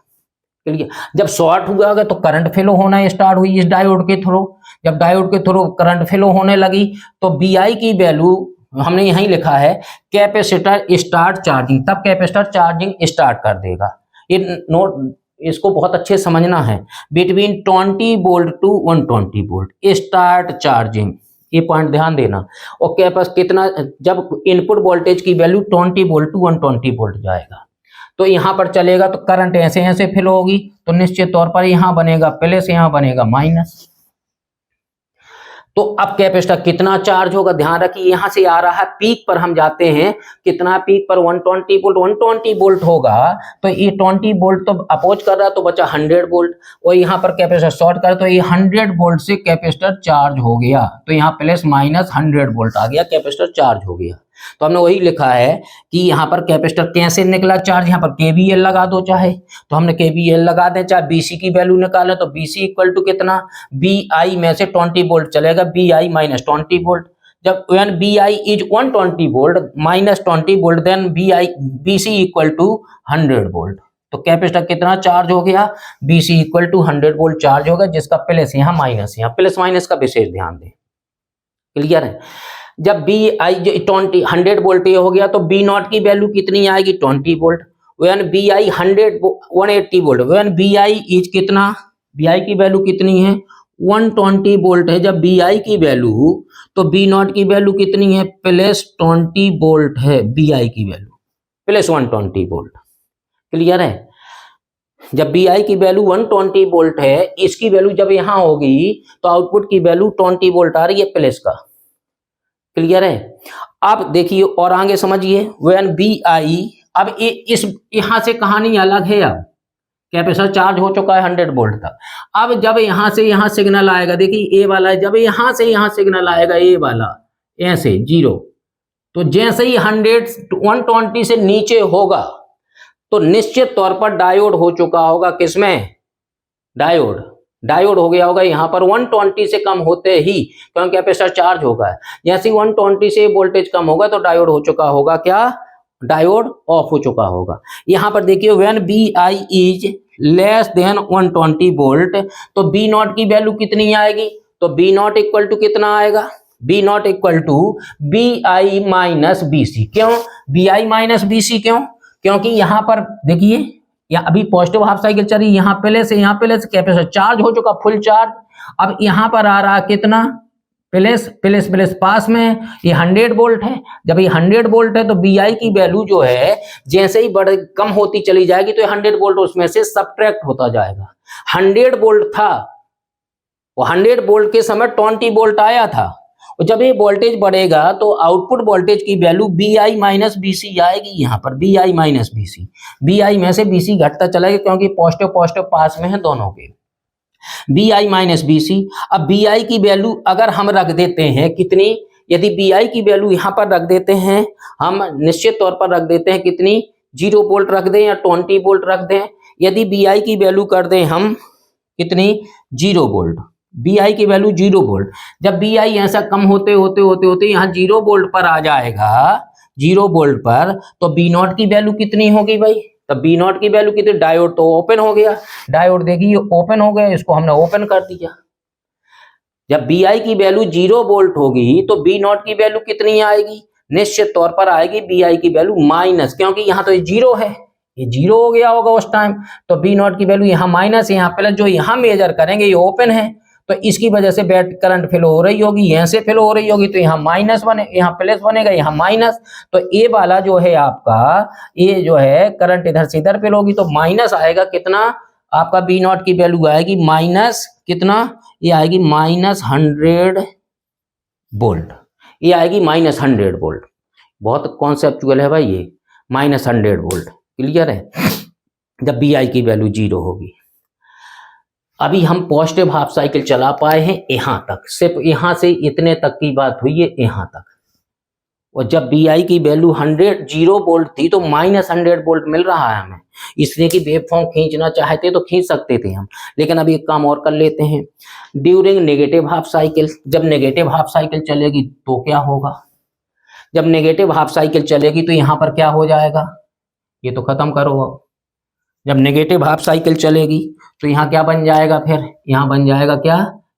क्लियर। जब शॉर्ट हुआ होगा तो करंट फ्लो होना स्टार्ट हुई इस डायोड के थ्रू। जब डायोड के थ्रू करंट फ्लो होने लगी तो बी आई की वैल्यू हमने यही लिखा है, कैपेसिटर स्टार्ट चार्जिंग, तब कैपेसिटर चार्जिंग स्टार्ट कर देगा। ये नोट, इसको बहुत अच्छे समझना है, between 20 volt to 120 volt start charging, ये पॉइंट ध्यान देना। और कैपेसिटर कितना, जब इनपुट वोल्टेज की वैल्यू 20 वोल्ट टू 120 वोल्ट जाएगा तो यहाँ पर चलेगा, तो करंट ऐसे ऐसे फ्लो होगी, तो निश्चित तौर पर यहाँ बनेगा प्लस, यहाँ बनेगा माइनस। तो अब कैपेसिटर कितना चार्ज होगा, ध्यान रखिए यहाँ से आ रहा है पीक पर, हम जाते हैं कितना पीक पर, 120 वोल्ट, 120 वोल्ट होगा तो ये 20 वोल्ट तो अपोज कर रहा है तो बचा 100 वोल्ट, और यहाँ पर कैपेसिटर शॉर्ट कर तो ये 100 वोल्ट से कैपेसिटर चार्ज हो गया, तो यहाँ प्लस माइनस 100 वोल्ट आ गया, कैपेसिटर चार्ज हो गया। तो हमने वही लिखा है कि यहाँ पर कैपेसिटर कैसे निकला चार्ज, यहाँ पर केवीएल लगा दो चाहे, तो हमने केवीएल लगा दें, चाहे बीसी की वैल्यू निकालें तो बीसी इक्वल टू कितना, बी आई में से 20 वोल्ट चलेगा, बी आई माइनस 20 वोल्ट। जब when B I is 120 volt minus 20 volt, then B C equal to 100 volt. तो कैपेसिटर कितना चार्ज हो गया, BC equal to 100 volt charge होगा, जिसका प्लस यहाँ माइनस, यहाँ प्लस माइनस का विशेष ध्यान दें। क्लियर है। जब बी आई जो 100 वोल्ट ये हो गया तो बी नॉट की वैल्यू कितनी आएगी 20 volt. When B I 180 volt, when B I is कितना, बी आई की वैल्यू कितनी है 120 वोल्ट है। जब बी आई की वैल्यू तो बी नॉट की वैल्यू कितनी है +20 वोल्ट है, बी आई की वैल्यू +120 वोल्ट। क्लियर है। जब बी आई की वैल्यू 120 वोल्ट है, इसकी वैल्यू जब यहां होगी तो आउटपुट की वैल्यू 20 वोल्ट आ रही है प्लस का। क्लियर है। अब देखिए और आगे समझिए, व्हेन बी आई, अब इस यहां से कहानी अलग है। अब कैपेसिटर चार्ज हो चुका है 100 वोल्ट तक। अब जब यहां से यहां सिग्नल आएगा, देखिए ए वाला, जब यहां से यहां सिग्नल आएगा ए वाला ऐसे 0, तो जैसे ही 120 से नीचे होगा तो निश्चित तौर पर डायोड हो चुका होगा, किसमें, डायोड हो गया होगा यहां पर 120 से कम होते ही, क्योंकि कैपेसिटर चार्ज होगा। जैसे 120 से वोल्टेज कम होगा तो डायोड हो चुका होगा, क्या, डायोड ऑफ हो चुका होगा। यहां पर देखिए when B I is less than 120 volt, तो बी नॉट की वैल्यू कितनी आएगी, तो बी नॉट इक्वल टू कितना आएगा, B not equal to B I minus B C. क्यों B I minus B C, क्यों, क्योंकि यहां पर देखिए यहाँ अभी पॉजिटिव हाफ साइकिल चल रही, यहाँ प्लस से यहाँ प्लस, कैपेसिटर चार्ज हो चुका फुल चार्ज। अब यहां पर आ रहा कितना, प्लस प्लस प्लस, पास में ये 100 वोल्ट है। जब ये 100 वोल्ट है तो बी आई की वैल्यू जो है जैसे ही बढ़ कम होती चली जाएगी तो 100 वोल्ट उसमें से सब्ट्रैक्ट होता जाएगा। 100 वोल्ट था, वो 100 वोल्ट के समय 20 वोल्ट आया था, और जब ये वोल्टेज बढ़ेगा तो आउटपुट वोल्टेज की value B I minus B C आएगी। यहां पर B I minus B C, B I में से बी सी घटता चलेगा क्योंकि पॉजिटिव पॉजिटिव पास में है दोनों के, B I minus B C. अब बी आई की वैल्यू अगर हम रख देते हैं कितनी, यदि बी आई की वैल्यू यहां पर रख देते हैं, हम निश्चित तौर पर रख देते हैं कितनी, 0 वोल्ट रख दें या 20 वोल्ट रख दें। यदि बी आई की वैल्यू कर दें हम कितनी, 0 वोल्ट, बी आई की वैल्यू 0 वोल्ट। जब बी आई ऐसा कम होते होते होते होते यहाँ 0 वोल्ट पर आ जाएगा, 0 वोल्ट पर, तो बी नॉट की वैल्यू कितनी होगी भाई, तब बी नॉट की वैल्यू कितनी, डायोड तो ओपन हो गया, डायोड देखिए ओपन हो गया, इसको हमने ओपन कर दिया। जब बी आई की वैल्यू 0 वोल्ट होगी तो बी नॉट की वैल्यू कितनी आएगी, निश्चित तौर पर आएगी बी आई की वैल्यू माइनस, क्योंकि यहाँ तो ये 0 है, ये 0 हो गया होगा उस टाइम, तो बी नॉट की वैल्यू यहाँ माइनस, यहाँ प्लस, जो यहाँ मेजर करेंगे ये ओपन है तो इसकी वजह से बैट करंट फ्लो हो रही होगी, यहाँ से फ्लो हो रही होगी, तो यहाँ माइनस बने, यहाँ प्लस बनेगा, यहाँ माइनस, तो ए वाला जो है आपका, ये जो है करंट इधर से इधर फ्लो होगी तो माइनस आएगा कितना, आपका बी नॉट की वैल्यू आएगी माइनस कितना, ये आएगी -100 वोल्ट, ये आएगी -100 वोल्ट। बहुत कॉन्सेप्चुअल है भाई ये, -100 वोल्ट। क्लियर है। जब बी आई की वैल्यू 0 होगी, अभी हम पॉजिटिव हाफ साइकिल चला पाए हैं यहां तक, सिर्फ यहां से इतने तक की बात हुई है, यहां तक। और जब बी आई की वैल्यू 0 वोल्ट थी तो -100 वोल्ट मिल रहा है हमें, इसलिए कि वेव फॉर्म खींचना चाहते तो खींच सकते थे हम, लेकिन अभी एक काम और कर लेते हैं। ड्यूरिंग नेगेटिव हाफ साइकिल, जब नेगेटिव हाफ साइकिल चलेगी तो क्या होगा, जब नेगेटिव हाफ साइकिल चलेगी तो यहां पर क्या हो जाएगा, ये तो खत्म करो। अब जब नेगेटिव हाफ साइकिल चलेगी तो यहाँ क्या बन जाएगा, फिर यहाँ बन जाएगा क्या,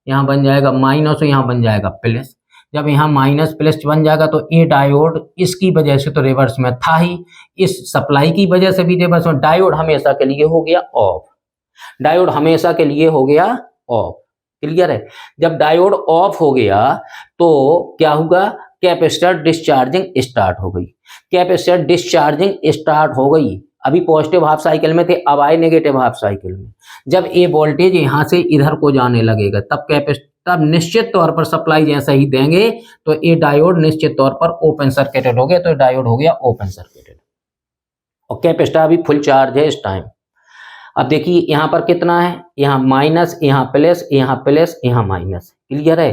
यहाँ बन जाएगा माइनस और यहाँ बन जाएगा प्लस। जब यहाँ माइनस प्लस बन जाएगा तो ये डायोड इसकी वजह से तो रिवर्स में था ही, इस सप्लाई की वजह से भी रिवर्स में, डायोड हमेशा के लिए हो गया ऑफ, डायोड हमेशा के लिए हो गया ऑफ। क्लियर है। जब डायोड ऑफ हो गया तो क्या होगा, कैपेसिटर डिस्चार्जिंग स्टार्ट हो गई, कैपेसिटर डिस्चार्जिंग स्टार्ट हो गई। अभी पॉजिटिव हाफ साइकिल में थे, अब आए नेगेटिव हाफ साइकिल में। जब ये वोल्टेज यहां से इधर को जाने लगेगा तब तब निश्चित तौर पर सप्लाई जैसा ही देंगे तो ये डायोड निश्चित तौर पर ओपन सर्किटेड हो गया, तो डायोड हो गया ओपन सर्किटेड और कैपेसिटर अभी फुल चार्ज है इस टाइम। अब देखिए यहां पर कितना है, यहाँ माइनस, यहाँ प्लस, यहाँ प्लस, यहाँ माइनस। क्लियर है।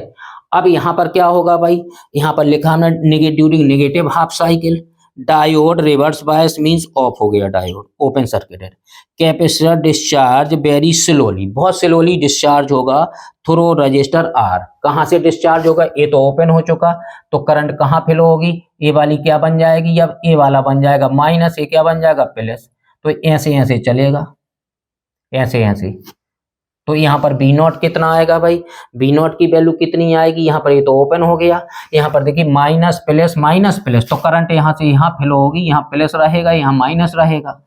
अब यहां पर क्या होगा भाई, यहां पर लिखा हमने during negative half cycle diode reverse bias means of हो गया, diode open circuited. Capacitor discharge very slowly, बहुत स्लोली डिस्चार्ज होगा थ्रू रजिस्टर आर। कहां से डिस्चार्ज होगा, ये तो ओपन हो चुका तो करंट कहां फ्लो होगी, ये वाली क्या बन जाएगी, अब ये वाला बन जाएगा माइनस, ये क्या बन जाएगा प्लस, तो ऐसे ऐसे चलेगा, ऐसे ऐसे। तो यहाँ पर बी नॉट कितना आएगा भाई, बी नॉट की वैल्यू कितनी आएगी, यहाँ पर ये तो ओपन हो गया, यहाँ पर देखिए माइनस प्लस, तो करंट यहाँ से यहाँ फ्लो होगी, यहाँ प्लस रहेगा, यहाँ माइनस रहेगा।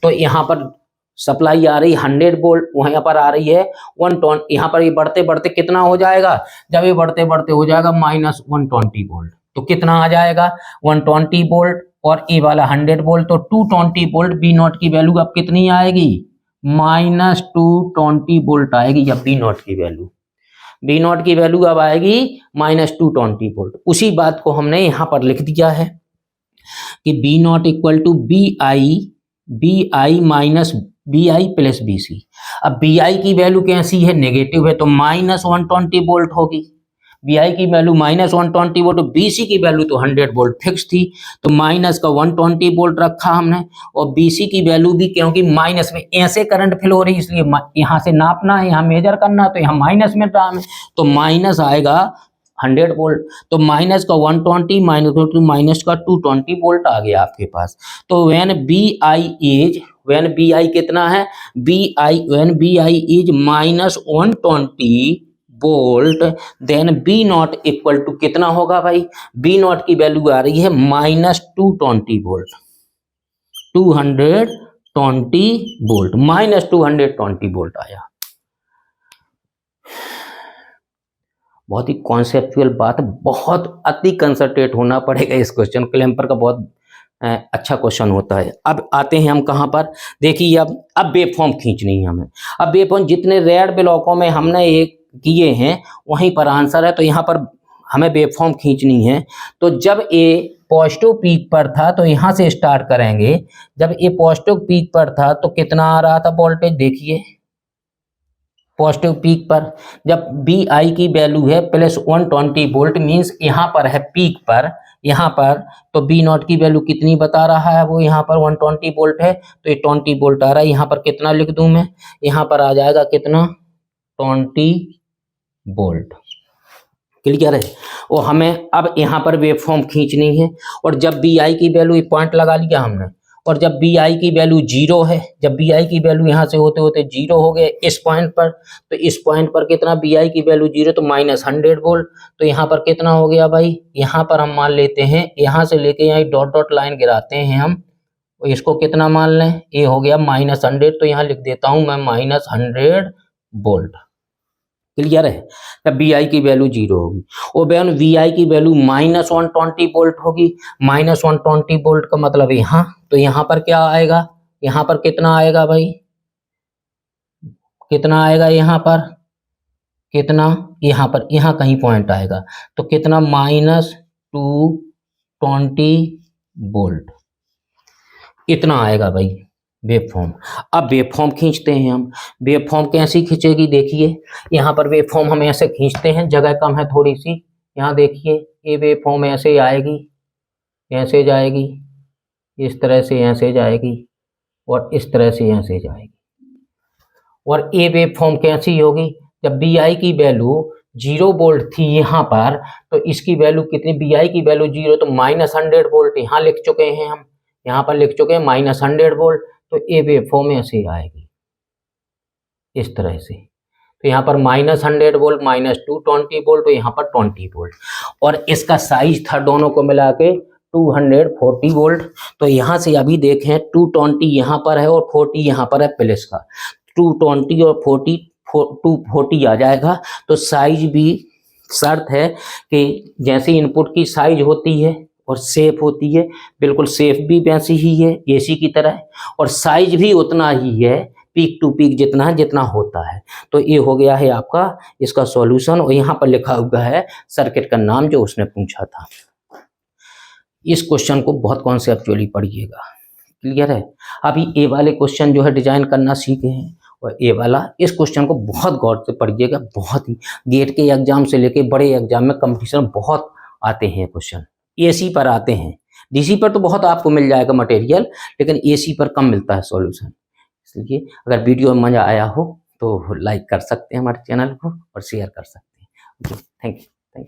तो यहाँ पर सप्लाई आ रही 100 वोल्ट, वहां पर आ रही है 120, यहाँ पर ये बढ़ते बढ़ते कितना हो जाएगा, जब ये बढ़ते बढ़ते हो जाएगा माइनस 120 वोल्ट, तो कितना आ जाएगा 120 वोल्ट, और ये वाला 100 वोल्ट, तो 220 वोल्ट बी नॉट की वैल्यू अब कितनी आएगी, माइनस 220 वोल्ट आएगी। जब बी नॉट की वैल्यू, बी नॉट की वैल्यू अब आएगी माइनस 220 वोल्ट। उसी बात को हमने यहाँ पर लिख दिया है कि B not equal to B I minus B I plus B C. अब बी आई की वैल्यू कैसी है, नेगेटिव है, तो माइनस 120 वोल्ट होगी। बी आई की value minus 120 volt, B C की वैल्यू तो 100 वोल्ट फिक्स थी, तो माइनस का 120 वोल्ट रखा हमने, और बी सी की वैल्यू भी, क्योंकि माइनस में ऐसे करंट फ्लो हो रही है इसलिए यहाँ से नापना है, यहाँ मेजर करना, तो यहाँ माइनस में रहा है, तो माइनस आएगा 100 वोल्ट, तो माइनस का 120 माइनस का 220 वोल्ट आ गया आपके पास। तो व्हेन बी आई कितना है, when B I is minus 120 volt, then B not equal to कितना होगा भाई, बी नॉट की वैल्यू आ रही है minus 220 volt, 220 volt, minus 220 volt आया। बहुत ही कॉन्सेप्चुअल बात है, बहुत अति कंसंट्रेट होना पड़ेगा इस क्वेश्चन, क्लैम्पर का बहुत अच्छा क्वेश्चन होता है। अब आते हैं हम कहाँ पर, देखिए अब वेवफॉर्म खींचनी है हमें। अब वेवफॉर्म जितने रेड ब्लॉकों में हमने एक किए हैं वहीं पर आंसर है, तो यहाँ पर हमें वेवफॉर्म खींचनी है। तो जब ये पॉजिटिव पीक पर था तो यहाँ से स्टार्ट करेंगे, जब ये पॉजिटिव पीक पर था तो कितना आ रहा था वोल्टेज, देखिए पॉजिटिव पीक पर जब बी आई की वैल्यू है प्लस 120 वोल्ट, मीन्स यहाँ पर है पीक पर, यहाँ पर, तो बी नॉट की वैल्यू कितनी बता रहा है, वो यहाँ पर 120 वोल्ट है, तो ये 20 वोल्ट आ रहा है। यहाँ पर कितना लिख दूं मैं, यहाँ पर आ जाएगा कितना 20 वोल्ट, क्लियर है। और हमें अब यहाँ पर वेवफॉर्म खींचनी है, और जब बी आई की वैल्यू, पॉइंट लगा लिया हमने, और जब बी आई की वैल्यू 0 है, जब बी आई की वैल्यू यहाँ से होते होते 0 हो गए इस पॉइंट पर, तो इस पॉइंट पर कितना, बी आई की वैल्यू 0, तो माइनस 100 वोल्ट, तो यहाँ पर कितना हो गया भाई, यहाँ पर हम मान लेते हैं, यहाँ से लेके यहाँ डॉट डॉट लाइन गिराते हैं हम, इसको कितना मान लें, ये हो गया माइनस 100, तो यहाँ लिख देता हूँ मैं माइनस 100 वोल्ट, क्लियर है। तब बी आई की वैल्यू 0 होगी, और बहन वी आई की वैल्यू माइनस 120 वोल्ट होगी। माइनस 120 वोल्ट का मतलब यहाँ, तो यहाँ पर क्या आएगा, यहाँ पर कितना आएगा भाई, कितना आएगा यहाँ पर, कितना, यहाँ पर, यहाँ कहीं पॉइंट आएगा, तो कितना माइनस 220 वोल्ट, इतना आएगा भाई वेवफॉर्म। अब वेवफॉर्म खींचते हैं हम, वेवफॉर्म कैसी खींचेगी, देखिए यहाँ पर वेवफॉर्म हम ऐसे खींचते हैं, जगह कम है थोड़ी सी, यहाँ देखिए ये वेवफॉर्म ऐसे आएगी, ऐसे जाएगी, इस तरह से ऐसे जाएगी, और इस तरह से ऐसे जाएगी। और ये वेवफॉर्म कैसी होगी, जब बी आई की वैल्यू 0 वोल्ट थी यहाँ पर, तो इसकी वैल्यू कितनी, बी आई की वैल्यू 0, तो माइनस 100 वोल्ट यहाँ लिख चुके हैं हम, यहाँ पर लिख चुके हैं माइनस 100 वोल्ट, तो ये वेवफॉर्म ऐसे आएगी इस तरह से, तो यहाँ पर माइनस 100 वोल्ट, माइनस 220 वोल्ट, तो यहाँ पर 20 वोल्ट, और इसका साइज था दोनों को मिला के 240 वोल्ट। तो यहाँ से अभी देखें 220 यहाँ पर है और 40 यहाँ पर है प्लस का, 220 और 240 आ जाएगा। तो साइज भी शर्त है कि जैसे इनपुट की साइज होती है और सेफ होती है, बिल्कुल सेफ भी वैसी ही है एसी की तरह, और साइज भी उतना ही है, पीक टू पीक जितना है जितना होता है। तो ये हो गया है आपका इसका सॉल्यूशन, और यहाँ पर लिखा हुआ है सर्किट का नाम जो उसने पूछा था। इस क्वेश्चन को बहुत कॉन्सेप्चुअली पढ़िएगा, क्लियर है। अभी ए वाले क्वेश्चन जो है डिजाइन करना सीखे हैं, और ए वाला, इस क्वेश्चन को बहुत गौर से पढ़िएगा। बहुत ही गेट के एग्जाम से लेके बड़े एग्जाम में कंपटीशन बहुत आते हैं क्वेश्चन, एसी पर आते हैं, डीसी पर तो बहुत आपको मिल जाएगा मटेरियल, लेकिन एसी पर कम मिलता है सॉल्यूशन। इसलिए अगर वीडियो में मजा आया हो तो लाइक कर सकते हैं हमारे चैनल को और शेयर कर सकते हैं। Thank you.